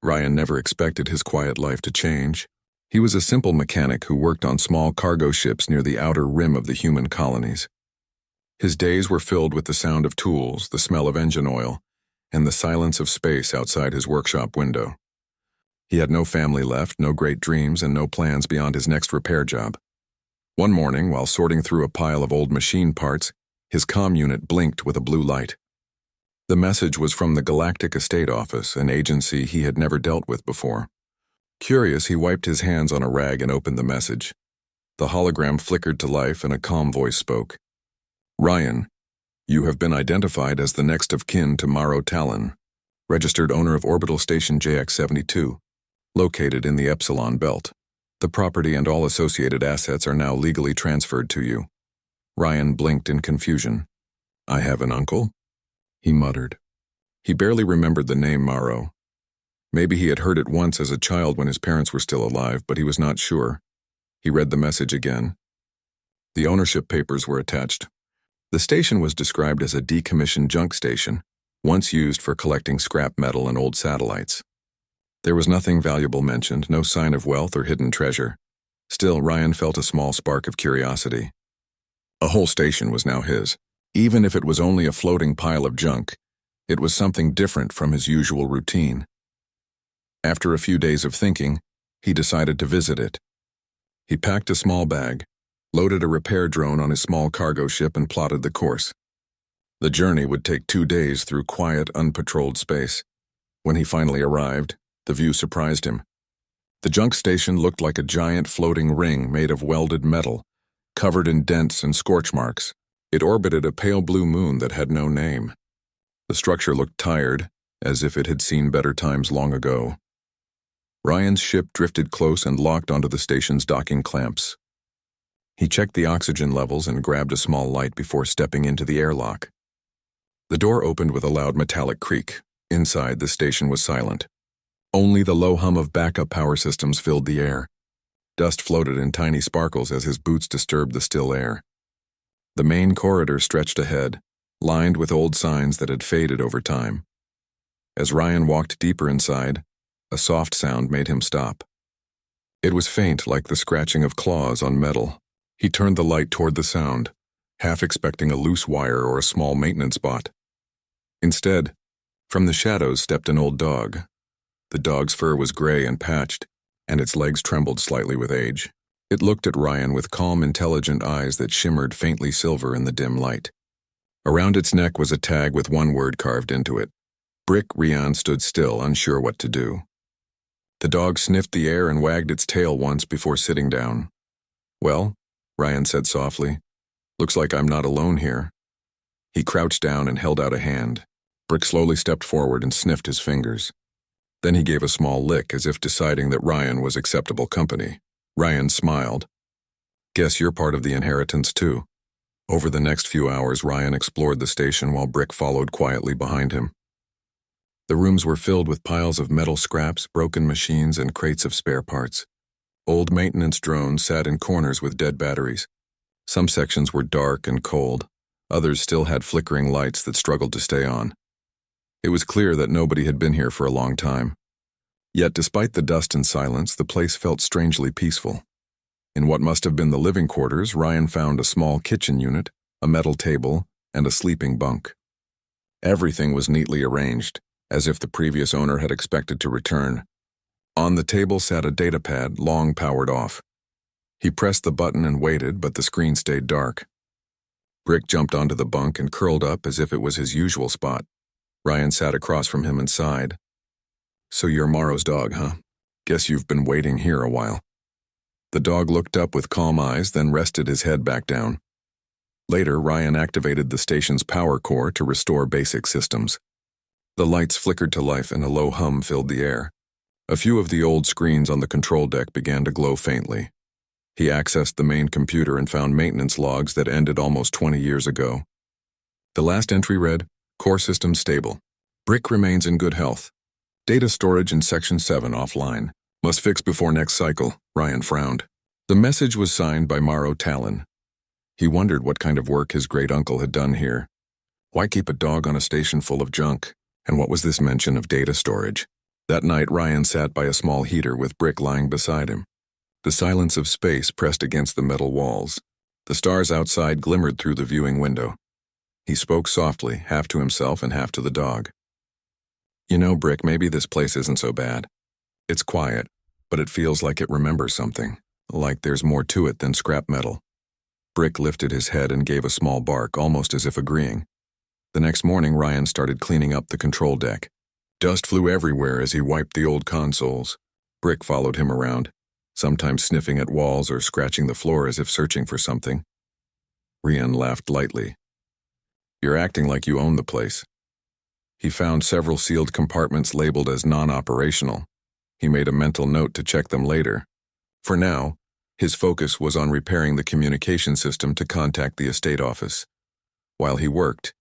Ryan never expected his quiet life to change. He was a simple mechanic who worked on small cargo ships near the outer rim of the human colonies. His days were filled with the sound of tools, the smell of engine oil, and the silence of space outside his workshop window. He had no family left, no great dreams, and no plans beyond his next repair job. One morning, while sorting through a pile of old machine parts, his comm unit blinked with a blue light. The message was from the Galactic Estate Office, an agency he had never dealt with before. Curious, he wiped his hands on a rag and opened the message. The hologram flickered to life and a calm voice spoke. "Ryan, you have been identified as the next of kin to Maro Talon, registered owner of Orbital Station JX-72, located in the Epsilon Belt. The property and all associated assets are now legally transferred to you." Ryan blinked in confusion. "I have an uncle?" he muttered. He barely remembered the name Maro. Maybe he had heard it once as a child when his parents were still alive, but he was not sure. He read the message again. The ownership papers were attached. The station was described as a decommissioned junk station, once used for collecting scrap metal and old satellites. There was nothing valuable mentioned, no sign of wealth or hidden treasure. Still, Ryan felt a small spark of curiosity. A whole station was now his. Even if it was only a floating pile of junk, it was something different from his usual routine. After a few days of thinking, he decided to visit it. He packed a small bag, loaded a repair drone on his small cargo ship, and plotted the course. The journey would take 2 days through quiet, unpatrolled space. When he finally arrived, the view surprised him. The junk station looked like a giant floating ring made of welded metal, covered in dents and scorch marks. It orbited a pale blue moon that had no name. The structure looked tired, as if it had seen better times long ago. Ryan's ship drifted close and locked onto the station's docking clamps. He checked the oxygen levels and grabbed a small light before stepping into the airlock. The door opened with a loud metallic creak. Inside, the station was silent. Only the low hum of backup power systems filled the air. Dust floated in tiny sparkles as his boots disturbed the still air. The main corridor stretched ahead, lined with old signs that had faded over time. As Ryan walked deeper inside, a soft sound made him stop. It was faint, like the scratching of claws on metal. He turned the light toward the sound, half expecting a loose wire or a small maintenance bot. Instead, from the shadows stepped an old dog. The dog's fur was gray and patched, and its legs trembled slightly with age. It looked at Ryan with calm, intelligent eyes that shimmered faintly silver in the dim light. Around its neck was a tag with one word carved into it. Brick. Ryan stood still, unsure what to do. The dog sniffed the air and wagged its tail once before sitting down. "Well," Ryan said softly, "looks like I'm not alone here." He crouched down and held out a hand. Brick slowly stepped forward and sniffed his fingers. Then he gave a small lick as if deciding that Ryan was acceptable company. Ryan smiled. "Guess you're part of the inheritance too." Over the next few hours, Ryan explored the station while Brick followed quietly behind him. The rooms were filled with piles of metal scraps, broken machines, and crates of spare parts. Old maintenance drones sat in corners with dead batteries. Some sections were dark and cold. Others still had flickering lights that struggled to stay on. It was clear that nobody had been here for a long time. Yet despite the dust and silence, the place felt strangely peaceful. In what must have been the living quarters, Ryan found a small kitchen unit, a metal table, and a sleeping bunk. Everything was neatly arranged, as if the previous owner had expected to return. On the table sat a datapad, long powered off. He pressed the button and waited, but the screen stayed dark. Brick jumped onto the bunk and curled up as if it was his usual spot. Ryan sat across from him and sighed. "So you're Maro's dog, huh? Guess you've been waiting here a while." The dog looked up with calm eyes, then rested his head back down. Later, Ryan activated the station's power core to restore basic systems. The lights flickered to life and a low hum filled the air. A few of the old screens on the control deck began to glow faintly. He accessed the main computer and found maintenance logs that ended almost 20 years ago. The last entry read, "Core system stable. Brick remains in good health. Data storage in Section 7 offline. Must fix before next cycle." Ryan frowned. The message was signed by Maro Talon. He wondered what kind of work his great-uncle had done here. Why keep a dog on a station full of junk? And what was this mention of data storage? That night, Ryan sat by a small heater with Brick lying beside him. The silence of space pressed against the metal walls. The stars outside glimmered through the viewing window. He spoke softly, half to himself and half to the dog. You know, Brick, maybe this place isn't so bad. It's quiet, but it feels like it remembers something, like there's more to it than scrap metal. Brick lifted his head and gave a small bark, almost as if agreeing. The next morning, Ryan started cleaning up the control deck. Dust flew everywhere as he wiped the old consoles. Brick followed him around, sometimes sniffing at walls or scratching the floor as if searching for something. Ryan laughed lightly. You're acting like you own the place. He found several sealed compartments labeled as non-operational. He made a mental note to check them later. For now, his focus was on repairing the communication system to contact the estate office. While he worked,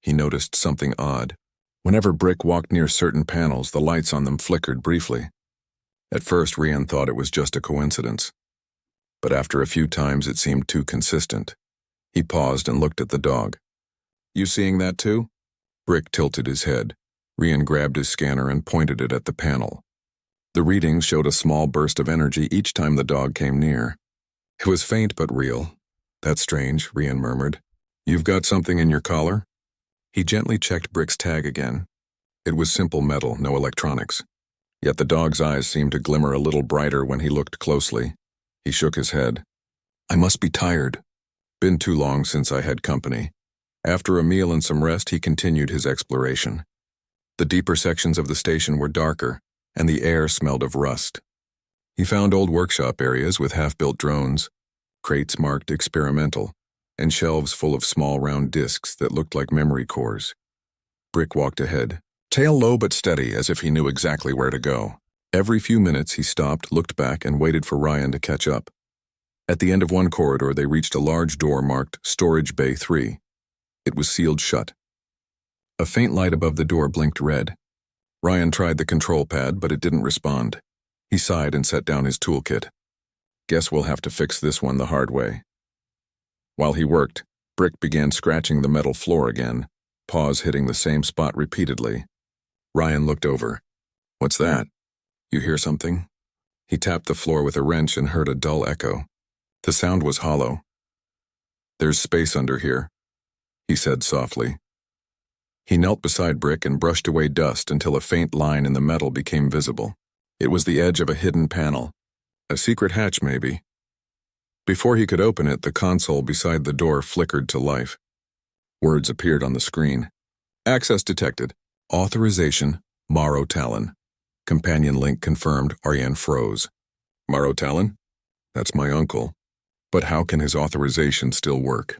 he noticed something odd. Whenever Brick walked near certain panels, the lights on them flickered briefly. At first, Ryan thought it was just a coincidence. But after a few times, it seemed too consistent. He paused and looked at the dog. You seeing that too? Brick tilted his head. Ryan grabbed his scanner and pointed it at the panel. The readings showed a small burst of energy each time the dog came near. It was faint but real. That's strange, Ryan murmured. You've got something in your collar? He gently checked Brick's tag again. It was simple metal, no electronics. Yet the dog's eyes seemed to glimmer a little brighter when he looked closely. He shook his head. I must be tired. Been too long since I had company. After a meal and some rest, he continued his exploration. The deeper sections of the station were darker, and the air smelled of rust. He found old workshop areas with half-built drones, crates marked experimental, and shelves full of small round discs that looked like memory cores. Brick walked ahead, tail low but steady, as if he knew exactly where to go. Every few minutes he stopped, looked back, and waited for Ryan to catch up. At the end of one corridor, they reached a large door marked Storage Bay 3. It was sealed shut. A faint light above the door blinked red. Ryan tried the control pad, but it didn't respond. He sighed and set down his toolkit. Guess we'll have to fix this one the hard way. While he worked, Brick began scratching the metal floor again, paws hitting the same spot repeatedly. Ryan looked over. What's that? You hear something? He tapped the floor with a wrench and heard a dull echo. The sound was hollow. There's space under here, he said softly. He knelt beside Brick and brushed away dust until a faint line in the metal became visible. It was the edge of a hidden panel. A secret hatch, maybe. Before he could open it, the console beside the door flickered to life. Words appeared on the screen. Access detected. Authorization, Morrow Talon. Companion link confirmed. Ariane froze. Morrow Talon? That's my uncle. But how can his authorization still work?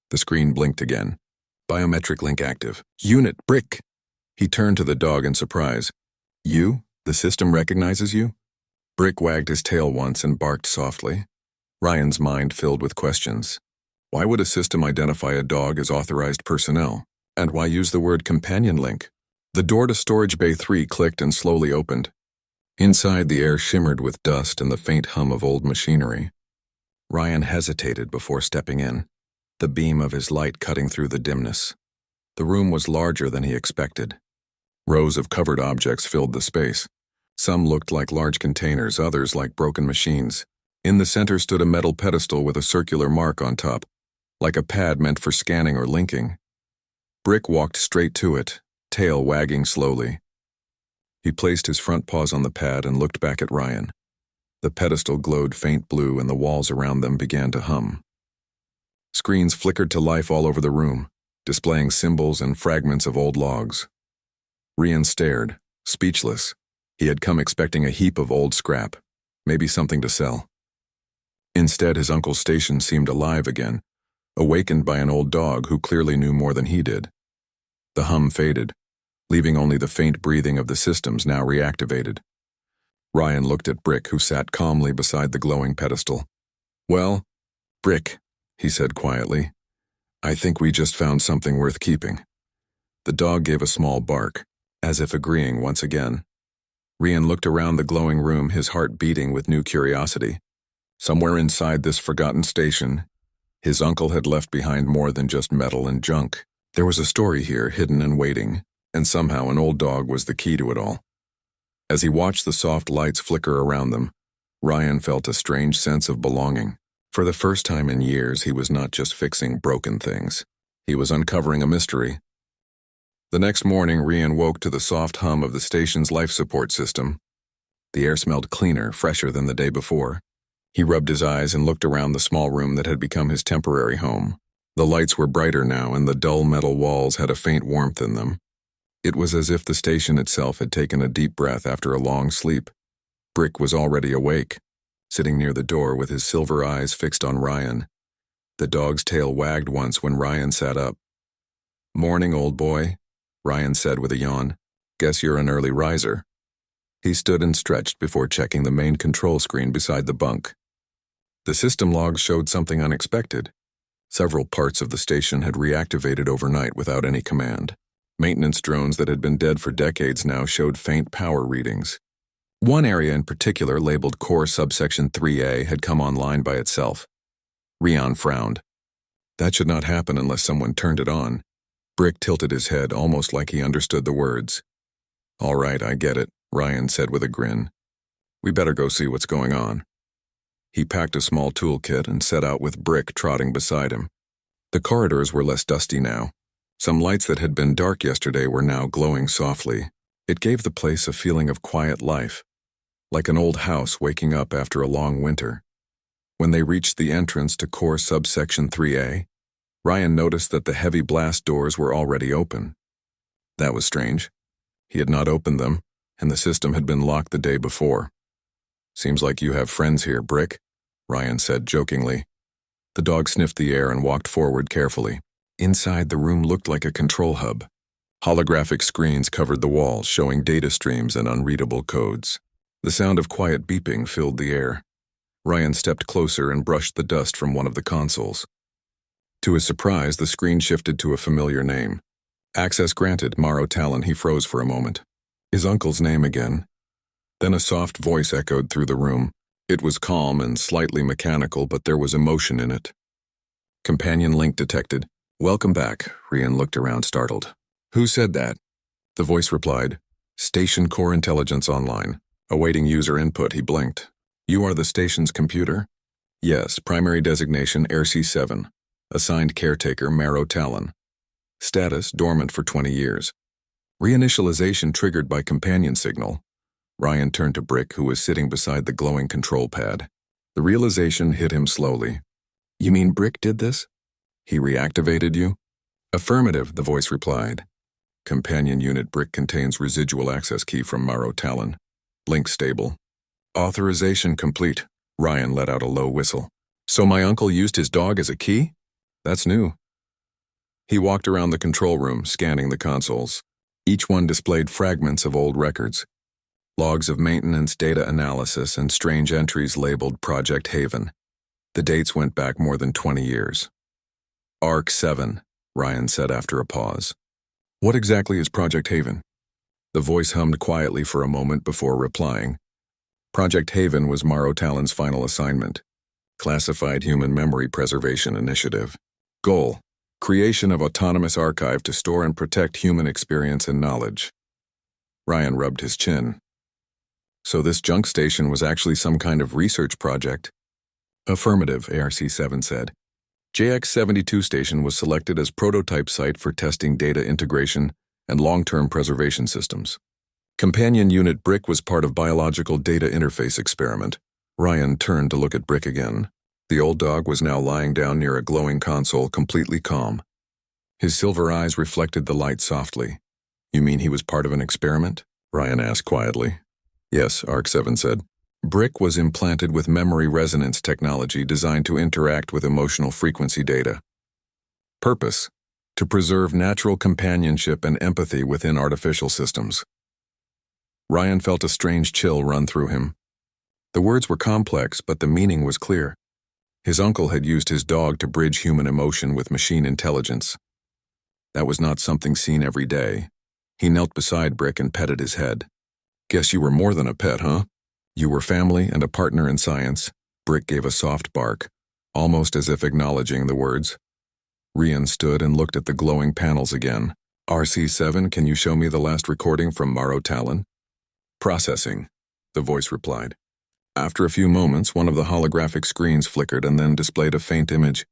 The screen blinked again. Biometric link active. Unit, Brick! He turned to the dog in surprise. You? The system recognizes you? Brick wagged his tail once and barked softly. Ryan's mind filled with questions. Why would a system identify a dog as authorized personnel? And why use the word companion link? The door to Storage Bay 3 clicked and slowly opened. Inside, the air shimmered with dust and the faint hum of old machinery. Ryan hesitated before stepping in, the beam of his light cutting through the dimness. The room was larger than he expected. Rows of covered objects filled the space. Some looked like large containers, others like broken machines. In the center stood a metal pedestal with a circular mark on top, like a pad meant for scanning or linking. Brick walked straight to it, tail wagging slowly. He placed his front paws on the pad and looked back at Ryan. The pedestal glowed faint blue and the walls around them began to hum. Screens flickered to life all over the room, displaying symbols and fragments of old logs. Ryan stared, speechless. He had come expecting a heap of old scrap, maybe something to sell. Instead, his uncle's station seemed alive again, awakened by an old dog who clearly knew more than he did. The hum faded, leaving only the faint breathing of the systems now reactivated. Ryan looked at Brick, who sat calmly beside the glowing pedestal. Well, Brick, he said quietly, I think we just found something worth keeping. The dog gave a small bark, as if agreeing once again. Ryan looked around the glowing room, his heart beating with new curiosity. Somewhere inside this forgotten station, his uncle had left behind more than just metal and junk. There was a story here, hidden and waiting, and somehow an old dog was the key to it all. As he watched the soft lights flicker around them, Ryan felt a strange sense of belonging. For the first time in years, he was not just fixing broken things. He was uncovering a mystery. The next morning, Ryan woke to the soft hum of the station's life support system. The air smelled cleaner, fresher than the day before. He rubbed his eyes and looked around the small room that had become his temporary home. The lights were brighter now, and the dull metal walls had a faint warmth in them. It was as if the station itself had taken a deep breath after a long sleep. Brick was already awake, sitting near the door with his silver eyes fixed on Ryan. The dog's tail wagged once when Ryan sat up. "Morning, old boy," Ryan said with a yawn. "Guess you're an early riser." He stood and stretched before checking the main control screen beside the bunk. The system logs showed something unexpected. Several parts of the station had reactivated overnight without any command. Maintenance drones that had been dead for decades now showed faint power readings. One area in particular, labeled Core Subsection 3A, had come online by itself. Ryan frowned. That should not happen unless someone turned it on. Brick tilted his head, almost like he understood the words. "All right, I get it," Ryan said with a grin. "We better go see what's going on." He packed a small toolkit and set out with Brick trotting beside him. The corridors were less dusty now. Some lights that had been dark yesterday were now glowing softly. It gave the place a feeling of quiet life, like an old house waking up after a long winter. When they reached the entrance to Core Subsection 3A, Ryan noticed that the heavy blast doors were already open. That was strange. He had not opened them, and the system had been locked the day before. "Seems like you have friends here, Brick," Ryan said jokingly. The dog sniffed the air and walked forward carefully. Inside, the room looked like a control hub. Holographic screens covered the walls, showing data streams and unreadable codes. The sound of quiet beeping filled the air. Ryan stepped closer and brushed the dust from one of the consoles. To his surprise, the screen shifted to a familiar name. "Access granted, Morrow Talon." He froze for a moment. His uncle's name again. Then a soft voice echoed through the room. It was calm and slightly mechanical, but there was emotion in it. "Companion link detected. Welcome back." Ryan looked around, startled. "Who said that?" The voice replied, "Station Core Intelligence Online." Awaiting user input, he blinked. "You are the station's computer?" "Yes, primary designation RC7. Assigned caretaker Morrow Talon. Status dormant for 20 years. Reinitialization triggered by companion signal." Ryan turned to Brick, who was sitting beside the glowing control pad. The realization hit him slowly. "You mean Brick did this? He reactivated you?" "Affirmative," the voice replied. "Companion unit Brick contains residual access key from Morrow Talon. Link stable. Authorization complete." Ryan let out a low whistle. "So my uncle used his dog as a key? That's new." He walked around the control room, scanning the consoles. Each one displayed fragments of old records. Logs of maintenance, data analysis, and strange entries labeled Project Haven. The dates went back more than 20 years. "Arc 7, Ryan said after a pause. "What exactly is Project Haven?" The voice hummed quietly for a moment before replying. Project Haven was Morrow Talon's final assignment. Classified Human Memory Preservation Initiative. Goal: creation of autonomous archive to store and protect human experience and knowledge. Ryan rubbed his chin. "So this junk station was actually some kind of research project?" "Affirmative," ARC-7 said. JX-72 station was selected as prototype site for testing data integration and long-term preservation systems. Companion unit Brick was part of biological data interface experiment. Ryan turned to look at Brick again. The old dog was now lying down near a glowing console, completely calm. His silver eyes reflected the light softly. "You mean he was part of an experiment?" Ryan asked quietly. "Yes," ARC-7 said. Brick was implanted with memory resonance technology designed to interact with emotional frequency data. Purpose: to preserve natural companionship and empathy within artificial systems. Ryan felt a strange chill run through him. The words were complex, but the meaning was clear. His uncle had used his dog to bridge human emotion with machine intelligence. That was not something seen every day. He knelt beside Brick and petted his head. "Guess you were more than a pet, huh? You were family and a partner in science." Brick gave a soft bark, almost as if acknowledging the words. Ryan stood and looked at the glowing panels again. "RC-7, can you show me the last recording from Morrow Talon?" Processing, the voice replied. After a few moments, one of the holographic screens flickered and then displayed a faint image.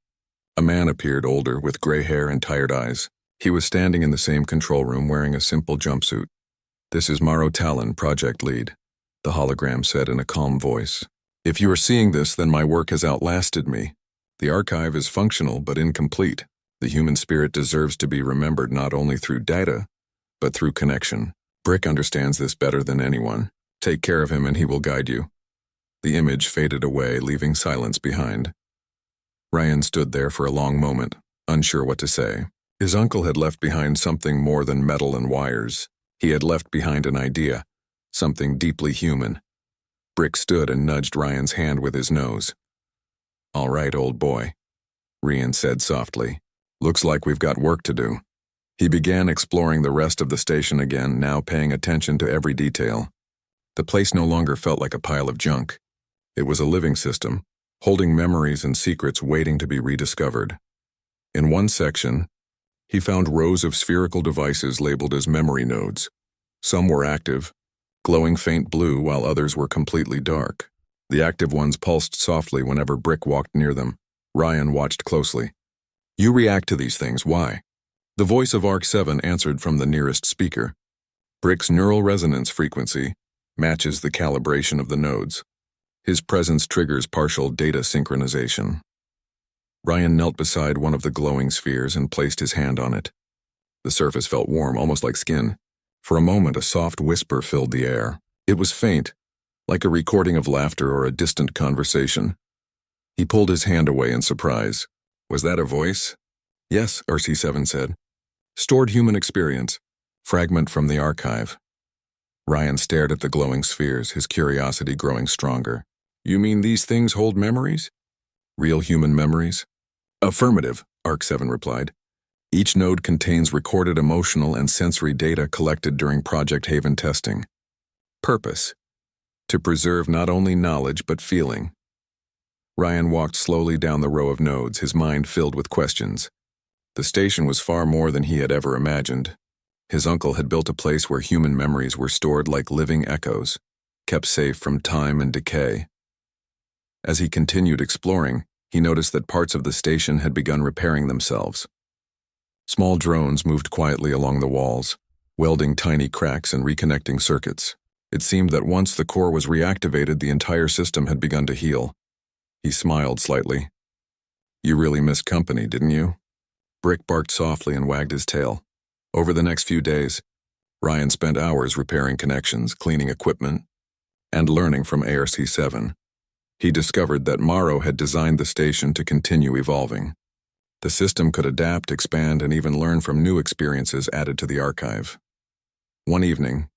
A man appeared, older, with gray hair and tired eyes. He was standing in the same control room wearing a simple jumpsuit. "This is Maro Talon, project lead," the hologram said in a calm voice. "If you are seeing this, then my work has outlasted me. The archive is functional but incomplete. The human spirit deserves to be remembered not only through data, but through connection. Brick understands this better than anyone. Take care of him and he will guide you." The image faded away, leaving silence behind. Ryan stood there for a long moment, unsure what to say. His uncle had left behind something more than metal and wires. He had left behind an idea, something deeply human. Brick stood and nudged Ryan's hand with his nose. "All right, old boy," Ryan said softly. "Looks like we've got work to do." He began exploring the rest of the station again, now paying attention to every detail. The place no longer felt like a pile of junk. It was a living system, holding memories and secrets waiting to be rediscovered. In one section, he found rows of spherical devices labeled as memory nodes. Some were active, glowing faint blue, while others were completely dark. The active ones pulsed softly whenever Brick walked near them. Ryan watched closely. "You react to these things, why?" The voice of ARC-7 answered from the nearest speaker. "Brick's neural resonance frequency matches the calibration of the nodes. His presence triggers partial data synchronization." Ryan knelt beside one of the glowing spheres and placed his hand on it. The surface felt warm, almost like skin. For a moment, a soft whisper filled the air. It was faint, like a recording of laughter or a distant conversation. He pulled his hand away in surprise. "Was that a voice?" "Yes," RC-7 said. "Stored human experience. Fragment from the archive." Ryan stared at the glowing spheres, his curiosity growing stronger. "You mean these things hold memories? Real human memories?" "Affirmative," ARC-7 replied. "Each node contains recorded emotional and sensory data collected during Project Haven testing. Purpose: to preserve not only knowledge but feeling." Ryan walked slowly down the row of nodes, his mind filled with questions. The station was far more than he had ever imagined. His uncle had built a place where human memories were stored like living echoes, kept safe from time and decay. As he continued exploring, he noticed that parts of the station had begun repairing themselves. Small drones moved quietly along the walls, welding tiny cracks and reconnecting circuits. It seemed that once the core was reactivated, the entire system had begun to heal. He smiled slightly. "You really missed company, didn't you?" Brick barked softly and wagged his tail. Over the next few days, Ryan spent hours repairing connections, cleaning equipment, and learning from ARC-7. He discovered that Maro had designed the station to continue evolving. The system could adapt, expand, and even learn from new experiences added to the archive. One evening,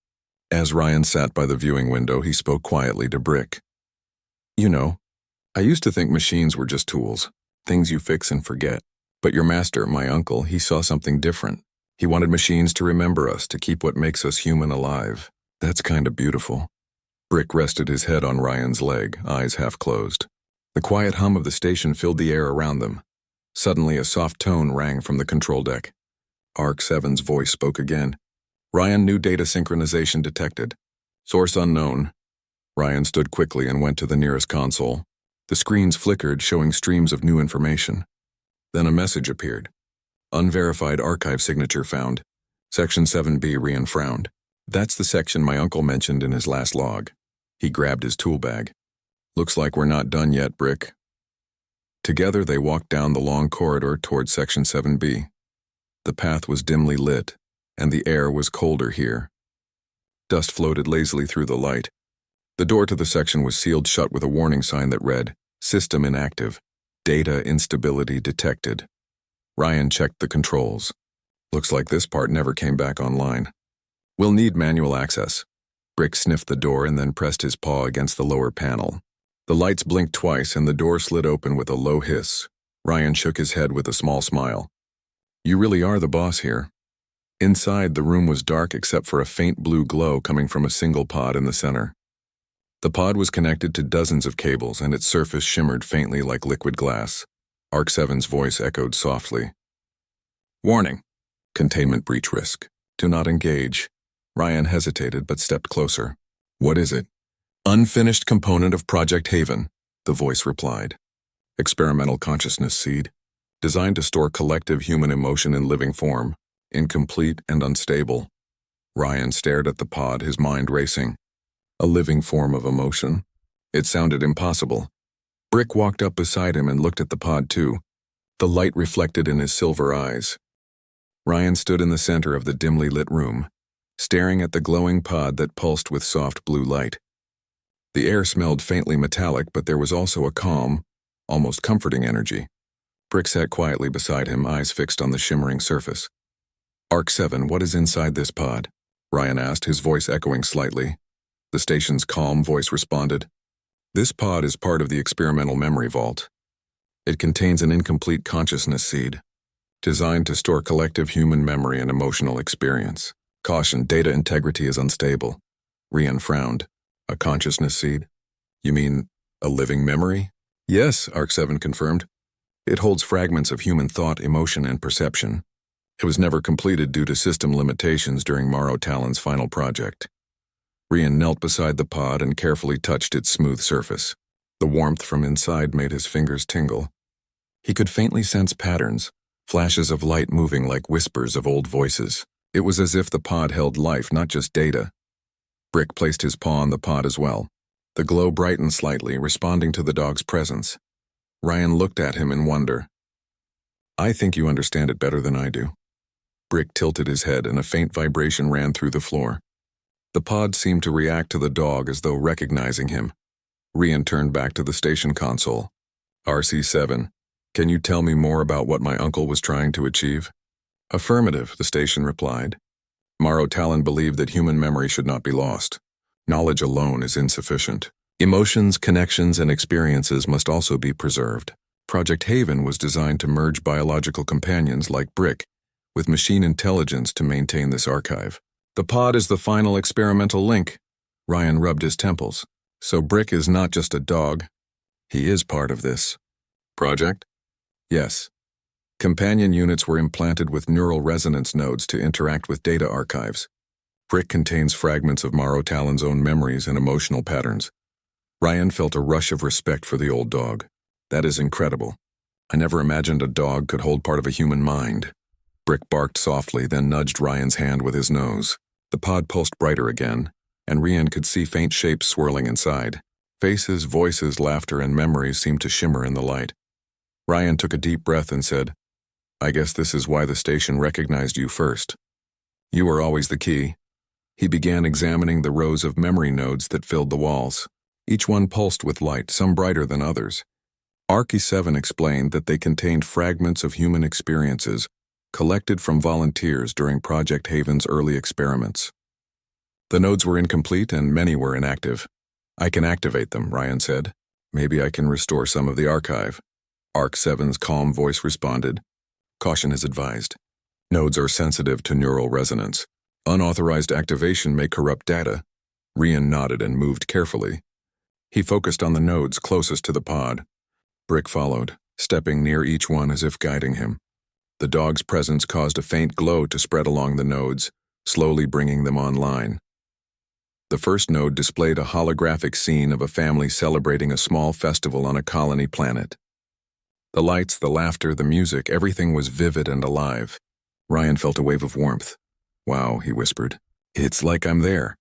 as Ryan sat by the viewing window, he spoke quietly to Brick. "You know, I used to think machines were just tools, things you fix and forget. But your master, my uncle, he saw something different. He wanted machines to remember us, to keep what makes us human alive. That's kind of beautiful." Brick rested his head on Ryan's leg, eyes half closed. The quiet hum of the station filled the air around them. Suddenly, a soft tone rang from the control deck. ARC-7's voice spoke again. "Ryan, new data synchronization detected. Source unknown." Ryan stood quickly and went to the nearest console. The screens flickered, showing streams of new information. Then a message appeared. "Unverified archive signature found. Section 7B." Ryan frowned. "That's the section my uncle mentioned in his last log." He grabbed his tool bag. "Looks like we're not done yet, Brick." Together they walked down the long corridor toward Section 7B. The path was dimly lit, and the air was colder here. Dust floated lazily through the light. The door to the section was sealed shut with a warning sign that read, "System inactive. Data instability detected." Ryan checked the controls. "Looks like this part never came back online. We'll need manual access." Brick sniffed the door and then pressed his paw against the lower panel. The lights blinked twice and the door slid open with a low hiss. Ryan shook his head with a small smile. "You really are the boss here." Inside, the room was dark except for a faint blue glow coming from a single pod in the center. The pod was connected to dozens of cables, and its surface shimmered faintly like liquid glass. ARC-7's voice echoed softly. "Warning. Containment breach risk. Do not engage." Ryan hesitated but stepped closer. What is it? Unfinished component of Project Haven, the voice replied. Experimental consciousness seed, designed to store collective human emotion in living form, incomplete and unstable. Ryan stared at the pod, his mind racing. A living form of emotion? It sounded impossible. Brick walked up beside him and looked at the pod too, the light reflected in his silver eyes. Ryan stood in the center of the dimly lit room, staring at the glowing pod that pulsed with soft blue light. The air smelled faintly metallic, but there was also a calm, almost comforting energy. Brick sat quietly beside him, eyes fixed on the shimmering surface. Arc 7, what is inside this pod? Ryan asked, his voice echoing slightly. The station's calm voice responded. This pod is part of the experimental memory vault. It contains an incomplete consciousness seed, designed to store collective human memory and emotional experience. Caution, data integrity is unstable. Ryan frowned. A consciousness seed? You mean a living memory? Yes, Arc 7 confirmed. It holds fragments of human thought, emotion, and perception. It was never completed due to system limitations during Morrow Talon's final project. Ryan knelt beside the pod and carefully touched its smooth surface. The warmth from inside made his fingers tingle. He could faintly sense patterns, flashes of light moving like whispers of old voices. It was as if the pod held life, not just data. Brick placed his paw on the pod as well. The glow brightened slightly, responding to the dog's presence. Ryan looked at him in wonder. I think you understand it better than I do. Brick tilted his head and a faint vibration ran through the floor. The pod seemed to react to the dog as though recognizing him. Ryan turned back to the station console. RC7, can you tell me more about what my uncle was trying to achieve? Affirmative, the station replied. Morrow Talon believed that human memory should not be lost. Knowledge alone is insufficient. Emotions, connections, and experiences must also be preserved. Project Haven was designed to merge biological companions like Brick with machine intelligence to maintain this archive. The pod is the final experimental link. Ryan rubbed his temples. So Brick is not just a dog. He is part of this project? Yes. Companion units were implanted with neural resonance nodes to interact with data archives. Brick contains fragments of Morrow Talon's own memories and emotional patterns. Ryan felt a rush of respect for the old dog. That is incredible. I never imagined a dog could hold part of a human mind. Brick barked softly, then nudged Ryan's hand with his nose. The pod pulsed brighter again, and Ryan could see faint shapes swirling inside. Faces, voices, laughter, and memories seemed to shimmer in the light. Ryan took a deep breath and said, I guess this is why the station recognized you first. You were always the key. He began examining the rows of memory nodes that filled the walls. Each one pulsed with light, some brighter than others. RC7 explained that they contained fragments of human experiences collected from volunteers during Project Haven's early experiments. The nodes were incomplete and many were inactive. I can activate them, Ryan said. Maybe I can restore some of the archive. ARC-7's calm voice responded. Caution is advised. Nodes are sensitive to neural resonance. Unauthorized activation may corrupt data. Ryan nodded and moved carefully. He focused on the nodes closest to the pod. Brick followed, stepping near each one as if guiding him. The dog's presence caused a faint glow to spread along the nodes, slowly bringing them online. The first node displayed a holographic scene of a family celebrating a small festival on a colony planet. The lights, the laughter, the music, everything was vivid and alive. Ryan felt a wave of warmth. Wow, he whispered. It's like I'm there.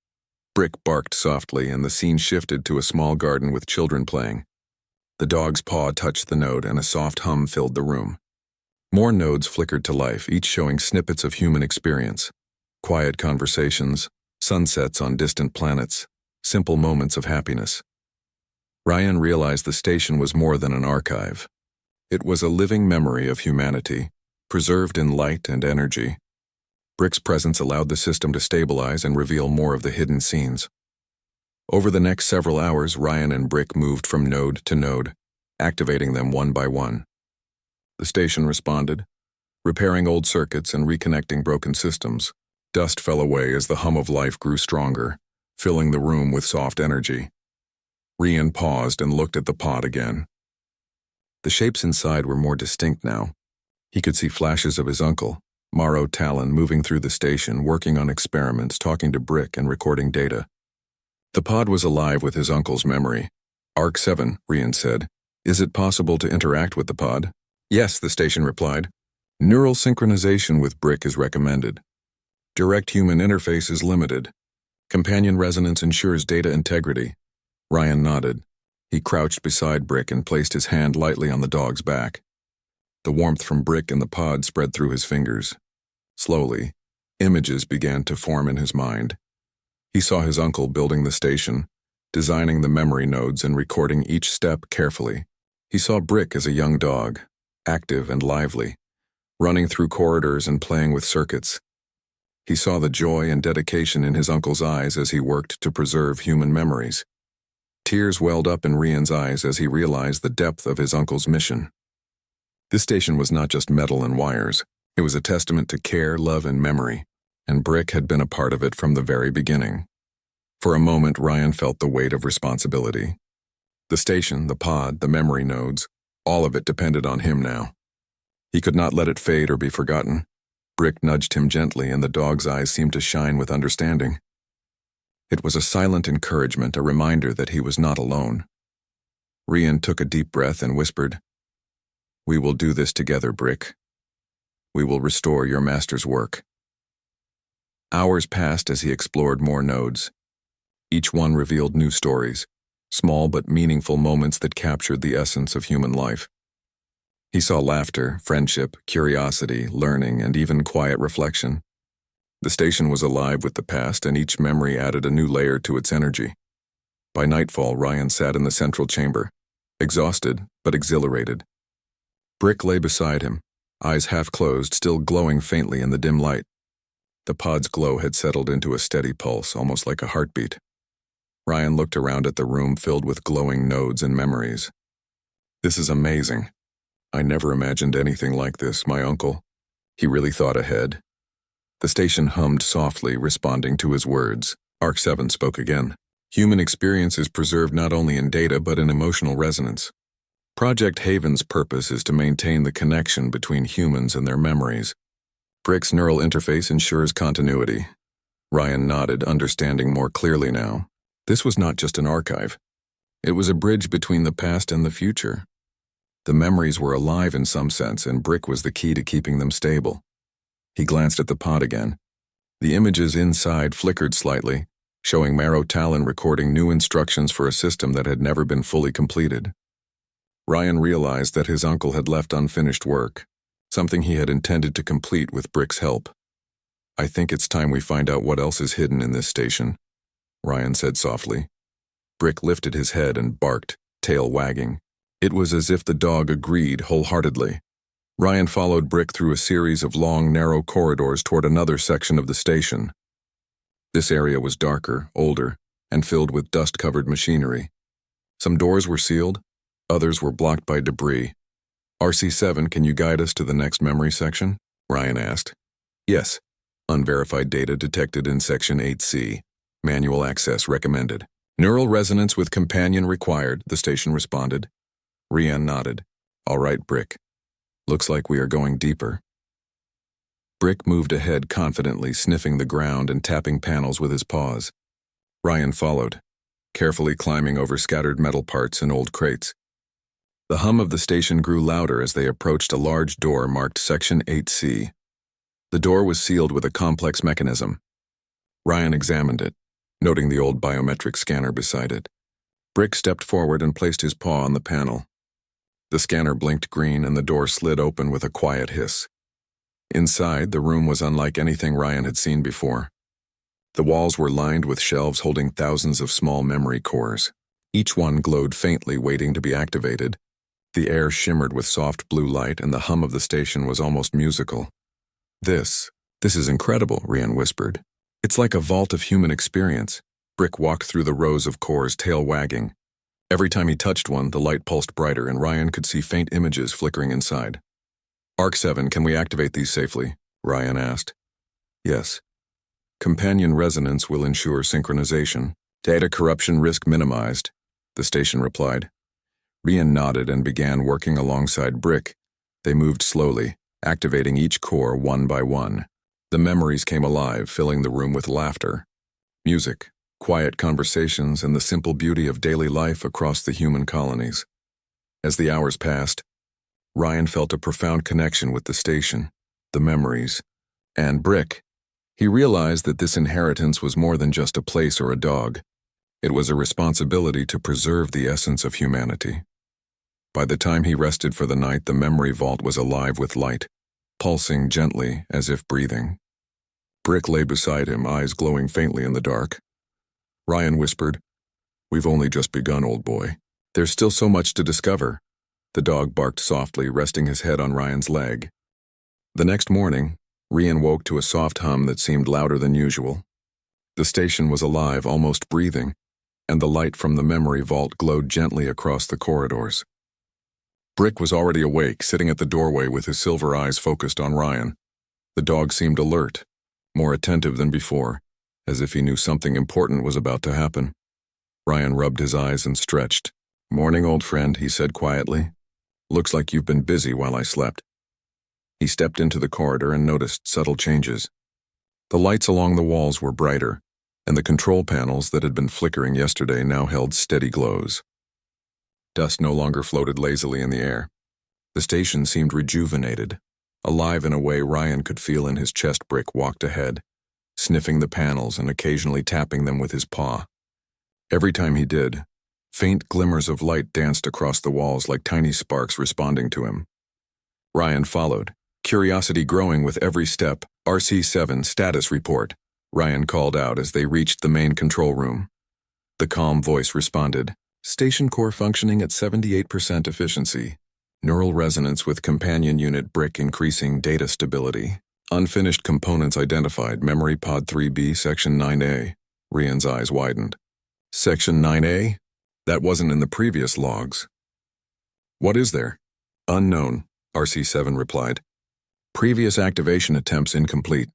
Brick barked softly, and the scene shifted to a small garden with children playing. The dog's paw touched the node, and a soft hum filled the room. More nodes flickered to life, each showing snippets of human experience. Quiet conversations, sunsets on distant planets, simple moments of happiness. Ryan realized the station was more than an archive. It was a living memory of humanity, preserved in light and energy. Brick's presence allowed the system to stabilize and reveal more of the hidden scenes. Over the next several hours, Ryan and Brick moved from node to node, activating them one by one. The station responded, repairing old circuits and reconnecting broken systems. Dust fell away as the hum of life grew stronger, filling the room with soft energy. Ryan paused and looked at the pod again. The shapes inside were more distinct now. He could see flashes of his uncle, Morrow Talon, moving through the station, working on experiments, talking to Brick, and recording data. The pod was alive with his uncle's memory. Arc 7, Rian said. Is it possible to interact with the pod? Yes, the station replied. Neural synchronization with Brick is recommended. Direct human interface is limited. Companion resonance ensures data integrity. Ryan nodded. He crouched beside Brick and placed his hand lightly on the dog's back. The warmth from Brick in the pod spread through his fingers. Slowly, images began to form in his mind. He saw his uncle building the station, designing the memory nodes and recording each step carefully. He saw Brick as a young dog, active and lively, running through corridors and playing with circuits. He saw the joy and dedication in his uncle's eyes as he worked to preserve human memories. Tears welled up in Rian's eyes as he realized the depth of his uncle's mission. This station was not just metal and wires. It was a testament to care, love, and memory, and Brick had been a part of it from the very beginning. For a moment, Ryan felt the weight of responsibility. The station, the pod, the memory nodes, all of it depended on him now. He could not let it fade or be forgotten. Brick nudged him gently, and the dog's eyes seemed to shine with understanding. It was a silent encouragement, a reminder that he was not alone. Rian took a deep breath and whispered, "We will do this together, Brick. We will restore your master's work." Hours passed as he explored more nodes. Each one revealed new stories, small but meaningful moments that captured the essence of human life. He saw laughter, friendship, curiosity, learning, and even quiet reflection. The station was alive with the past, and each memory added a new layer to its energy. By nightfall, Ryan sat in the central chamber, exhausted but exhilarated. Brick lay beside him, eyes half closed, still glowing faintly in the dim light. The pod's glow had settled into a steady pulse, almost like a heartbeat. Ryan looked around at the room filled with glowing nodes and memories. "This is amazing. I never imagined anything like this, my uncle. He really thought ahead." The station hummed softly, responding to his words. Arc 7 spoke again. "Human experience is preserved not only in data but in emotional resonance. Project Haven's purpose is to maintain the connection between humans and their memories. Brick's neural interface ensures continuity." Ryan nodded, understanding more clearly now. This was not just an archive. It was a bridge between the past and the future. The memories were alive in some sense, and Brick was the key to keeping them stable. He glanced at the pod again. The images inside flickered slightly, showing Marrow Talon recording new instructions for a system that had never been fully completed. Ryan realized that his uncle had left unfinished work, something he had intended to complete with Brick's help. "I think it's time we find out what else is hidden in this station," Ryan said softly. Brick lifted his head and barked, tail wagging. It was as if the dog agreed wholeheartedly. Ryan followed Brick through a series of long, narrow corridors toward another section of the station. This area was darker, older, and filled with dust-covered machinery. Some doors were sealed, others were blocked by debris. "RC7, can you guide us to the next memory section?" Ryan asked. "Yes. Unverified data detected in Section 8C. Manual access recommended. Neural resonance with companion required," the station responded. Rian nodded. "All right, Brick. Looks like we are going deeper." Brick moved ahead confidently, sniffing the ground and tapping panels with his paws. Ryan followed, carefully climbing over scattered metal parts and old crates. The hum of the station grew louder as they approached a large door marked Section 8C. The door was sealed with a complex mechanism. Ryan examined it, noting the old biometric scanner beside it. Brick stepped forward and placed his paw on the panel. The scanner blinked green and the door slid open with a quiet hiss. Inside, the room was unlike anything Ryan had seen before. The walls were lined with shelves holding thousands of small memory cores. Each one glowed faintly, waiting to be activated. The air shimmered with soft blue light, and the hum of the station was almost musical. This is incredible," Rian whispered. "It's like a vault of human experience." Brick walked through the rows of cores, tail wagging. Every time he touched one, the light pulsed brighter, and Ryan could see faint images flickering inside. "Arc 7, can we activate these safely?" Ryan asked. "Yes. Companion resonance will ensure synchronization. Data corruption risk minimized," the station replied. Rian nodded and began working alongside Brick. They moved slowly, activating each core one by one. The memories came alive, filling the room with laughter, music, quiet conversations, and the simple beauty of daily life across the human colonies. As the hours passed, Ryan felt a profound connection with the station, the memories, and Brick. He realized that this inheritance was more than just a place or a dog. It was a responsibility to preserve the essence of humanity. By the time he rested for the night, the memory vault was alive with light, pulsing gently as if breathing. Brick lay beside him, eyes glowing faintly in the dark. Ryan whispered, "We've only just begun, old boy. There's still so much to discover." The dog barked softly, resting his head on Ryan's leg. The next morning, Ryan woke to a soft hum that seemed louder than usual. The station was alive, almost breathing, and the light from the memory vault glowed gently across the corridors. Brick was already awake, sitting at the doorway with his silver eyes focused on Ryan. The dog seemed alert, more attentive than before, as if he knew something important was about to happen. Ryan rubbed his eyes and stretched. "Morning, old friend," he said quietly. "Looks like you've been busy while I slept." He stepped into the corridor and noticed subtle changes. The lights along the walls were brighter, and the control panels that had been flickering yesterday now held steady glows. Dust no longer floated lazily in the air. The station seemed rejuvenated, alive in a way Ryan could feel in his chest. Brick walked ahead, sniffing the panels and occasionally tapping them with his paw. Every time he did, faint glimmers of light danced across the walls like tiny sparks responding to him. Ryan followed, curiosity growing with every step. "RC-7 status report," Ryan called out as they reached the main control room. The calm voice responded, "Station core functioning at 78% efficiency. Neural resonance with companion unit Brick increasing data stability. Unfinished components identified. Memory pod 3B, Section 9A. Ryan's eyes widened. Section 9A? That wasn't in the previous logs. "What is there?" "Unknown," RC-7 replied. "Previous activation attempts incomplete.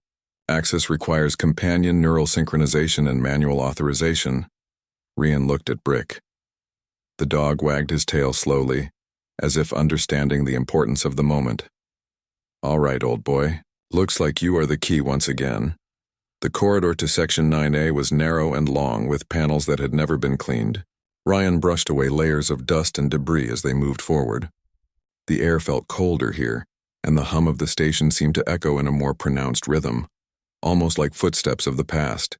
Access requires companion neural synchronization and manual authorization." Ryan looked at Brick. The dog wagged his tail slowly, as if understanding the importance of the moment. "All right, old boy. Looks like you are the key once again." The corridor to Section 9A was narrow and long, with panels that had never been cleaned. Ryan brushed away layers of dust and debris as they moved forward. The air felt colder here, and the hum of the station seemed to echo in a more pronounced rhythm, almost like footsteps of the past.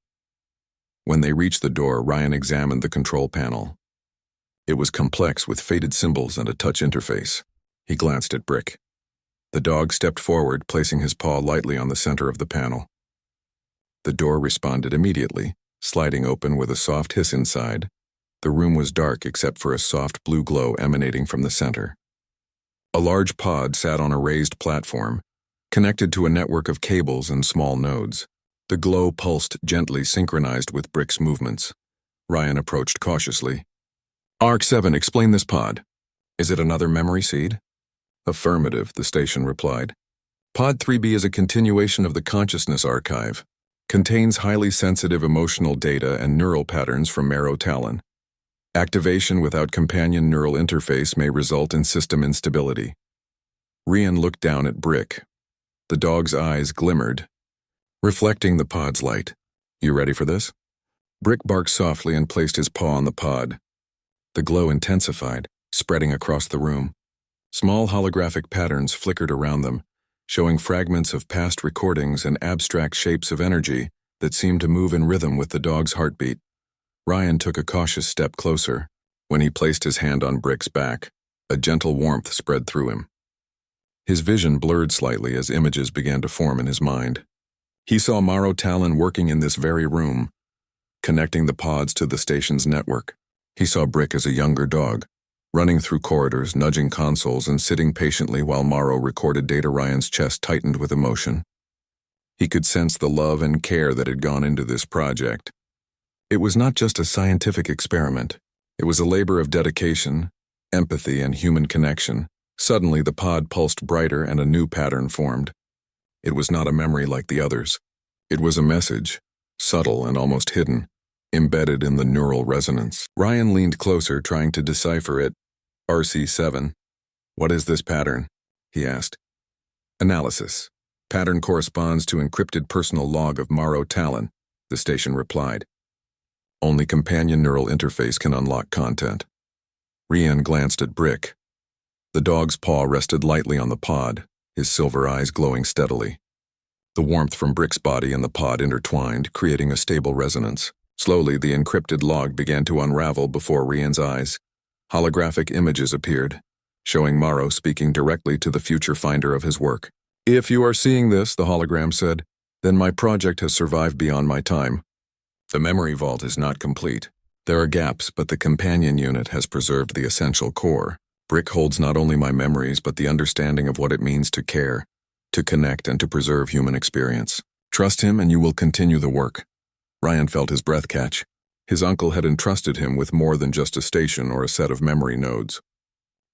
When they reached the door, Ryan examined the control panel. It was complex with faded symbols and a touch interface. He glanced at Brick. The dog stepped forward, placing his paw lightly on the center of the panel. The door responded immediately, sliding open with a soft hiss inside. The room was dark except for a soft blue glow emanating from the center. A large pod sat on a raised platform, connected to a network of cables and small nodes. The glow pulsed gently, synchronized with Brick's movements. Ryan approached cautiously. "ARC-7, explain this pod. Is it another memory seed?" "Affirmative," the station replied. "Pod 3B is a continuation of the consciousness archive. Contains highly sensitive emotional data and neural patterns from marrow talon. Activation without companion neural interface may result in system instability." Ryan looked down at Brick. The dog's eyes glimmered, reflecting the pod's light. "You ready for this?" Brick barked softly and placed his paw on the pod. The glow intensified, spreading across the room. Small holographic patterns flickered around them, showing fragments of past recordings and abstract shapes of energy that seemed to move in rhythm with the dog's heartbeat. Ryan took a cautious step closer. When he placed his hand on Brick's back, a gentle warmth spread through him. His vision blurred slightly as images began to form in his mind. He saw marrow talon working in this very room, connecting the pods to the station's network. He saw Brick as a younger dog, running through corridors, nudging consoles, and sitting patiently while Morrow recorded data. Ryan's chest tightened with emotion. He could sense the love and care that had gone into this project. It was not just a scientific experiment. It was a labor of dedication, empathy, and human connection. Suddenly, the pod pulsed brighter and a new pattern formed. It was not a memory like the others. It was a message, subtle and almost hidden, embedded in the neural resonance. Ryan leaned closer, trying to decipher it. "RC-7. What is this pattern?" he asked. "Analysis. Pattern corresponds to encrypted personal log of Morrow Talon," the station replied. Only companion neural interface can unlock content. Rian glanced at Brick. The dog's paw rested lightly on the pod, his silver eyes glowing steadily. The warmth from Brick's body and the pod intertwined, creating a stable resonance. Slowly, the encrypted log began to unravel before Rian's eyes. Holographic images appeared, showing Morrow speaking directly to the future finder of his work. "If you are seeing this," the hologram said, "then my project has survived beyond my time. The memory vault is not complete. There are gaps, but the companion unit has preserved the essential core. Brick holds not only my memories, but the understanding of what it means to care, to connect, and to preserve human experience. Trust him and you will continue the work." Ryan felt his breath catch. His uncle had entrusted him with more than just a station or a set of memory nodes.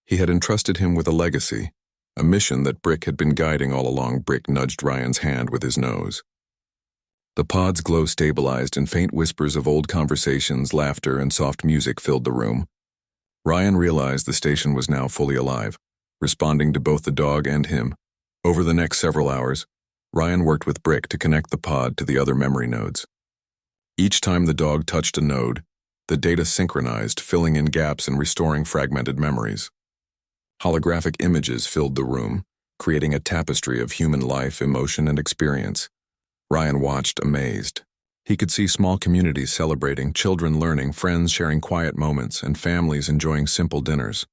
He had entrusted him with a legacy, a mission that Brick had been guiding all along. Brick nudged Ryan's hand with his nose. The pod's glow stabilized and faint whispers of old conversations, laughter, and soft music filled the room. Ryan realized the station was now fully alive, responding to both the dog and him. Over the next several hours, Ryan worked with Brick to connect the pod to the other memory nodes. Each time the dog touched a node, the data synchronized, filling in gaps and restoring fragmented memories. Holographic images filled the room, creating a tapestry of human life, emotion, and experience. Ryan watched, amazed. He could see small communities celebrating, children learning, friends sharing quiet moments, and families enjoying simple dinners.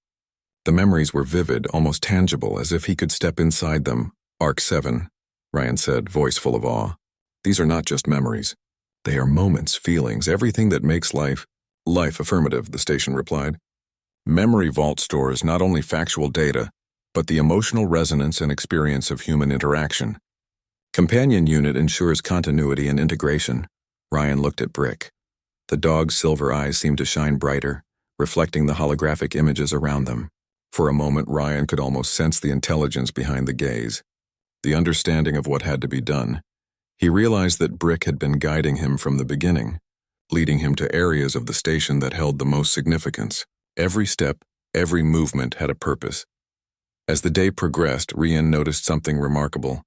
The memories were vivid, almost tangible, as if he could step inside them. "Arc 7, Ryan said, voice full of awe. "These are not just memories. They are moments, feelings, everything that makes life." "Life, affirmative," the station replied. "Memory Vault stores not only factual data, but the emotional resonance and experience of human interaction. Companion unit ensures continuity and integration." Ryan looked at Brick. The dog's silver eyes seemed to shine brighter, reflecting the holographic images around them. For a moment, Ryan could almost sense the intelligence behind the gaze, the understanding of what had to be done. He realized that Brick had been guiding him from the beginning, leading him to areas of the station that held the most significance. Every step, every movement had a purpose. As the day progressed, Rian noticed something remarkable.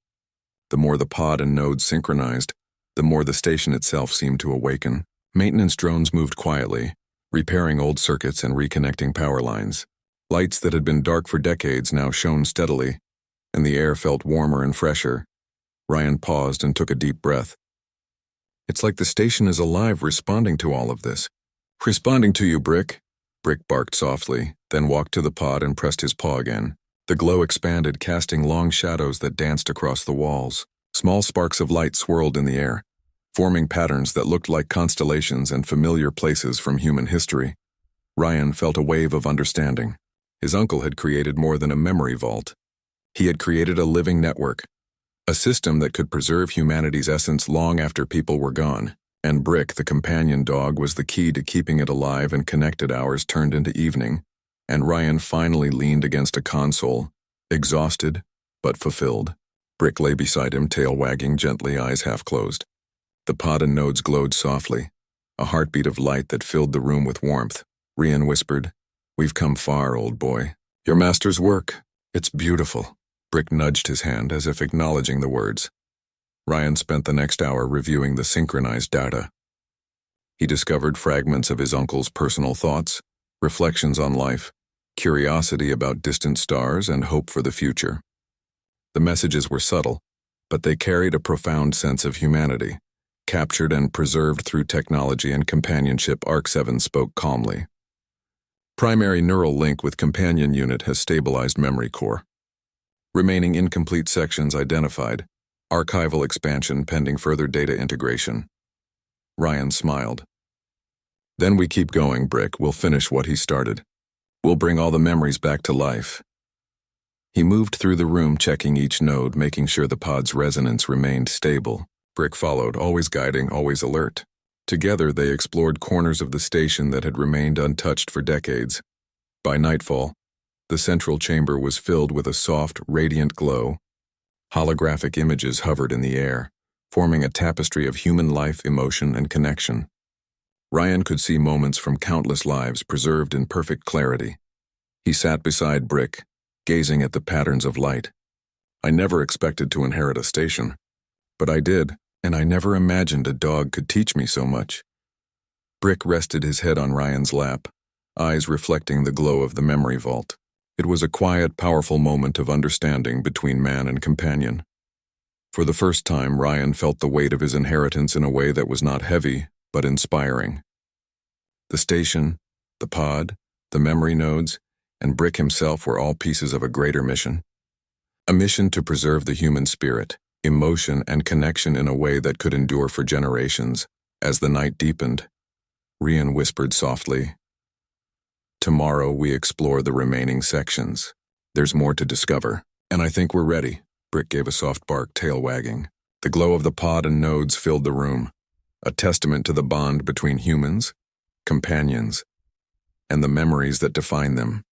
The more the pod and nodes synchronized, the more the station itself seemed to awaken. Maintenance drones moved quietly, repairing old circuits and reconnecting power lines. Lights that had been dark for decades now shone steadily, and the air felt warmer and fresher. Ryan paused and took a deep breath. "It's like the station is alive, responding to all of this." "Responding to you, Brick." Brick barked softly, then walked to the pod and pressed his paw again. The glow expanded, casting long shadows that danced across the walls. Small sparks of light swirled in the air, forming patterns that looked like constellations and familiar places from human history. Ryan felt a wave of understanding. His uncle had created more than a memory vault. He had created a living network, a system that could preserve humanity's essence long after people were gone. And Brick, the companion dog, was the key to keeping it alive and connected. Hours turned into evening, and Ryan finally leaned against a console, exhausted but fulfilled. Brick lay beside him, tail wagging gently, eyes half closed. The pod and nodes glowed softly, a heartbeat of light that filled the room with warmth. Rian whispered, "We've come far, old boy. Your master's work. It's beautiful." Brick nudged his hand as if acknowledging the words. Ryan spent the next hour reviewing the synchronized data. He discovered fragments of his uncle's personal thoughts, reflections on life, curiosity about distant stars, and hope for the future. The messages were subtle, but they carried a profound sense of humanity, captured and preserved through technology and companionship. Arc 7 spoke calmly. "Primary neural link with companion unit has stabilized memory core. Remaining incomplete sections identified. Archival expansion pending further data integration." Ryan smiled. "Then we keep going, Brick. We'll finish what he started. We'll bring all the memories back to life." He moved through the room, checking each node, making sure the pod's resonance remained stable. Brick followed, always guiding, always alert. Together, they explored corners of the station that had remained untouched for decades. By nightfall, the central chamber was filled with a soft, radiant glow. Holographic images hovered in the air, forming a tapestry of human life, emotion, and connection. Ryan could see moments from countless lives preserved in perfect clarity. He sat beside Brick, gazing at the patterns of light. "I never expected to inherit a station, but I did, and I never imagined a dog could teach me so much." Brick rested his head on Ryan's lap, eyes reflecting the glow of the memory vault. It was a quiet, powerful moment of understanding between man and companion. For the first time, Ryan felt the weight of his inheritance in a way that was not heavy, but inspiring. The station, the pod, the memory nodes, and Brick himself were all pieces of a greater mission. A mission to preserve the human spirit, emotion, and connection in a way that could endure for generations. As the night deepened, Ryan whispered softly, "Tomorrow we explore the remaining sections. There's more to discover, and I think we're ready." Brick gave a soft bark, tail wagging. The glow of the pod and nodes filled the room, a testament to the bond between humans, companions, and the memories that define them.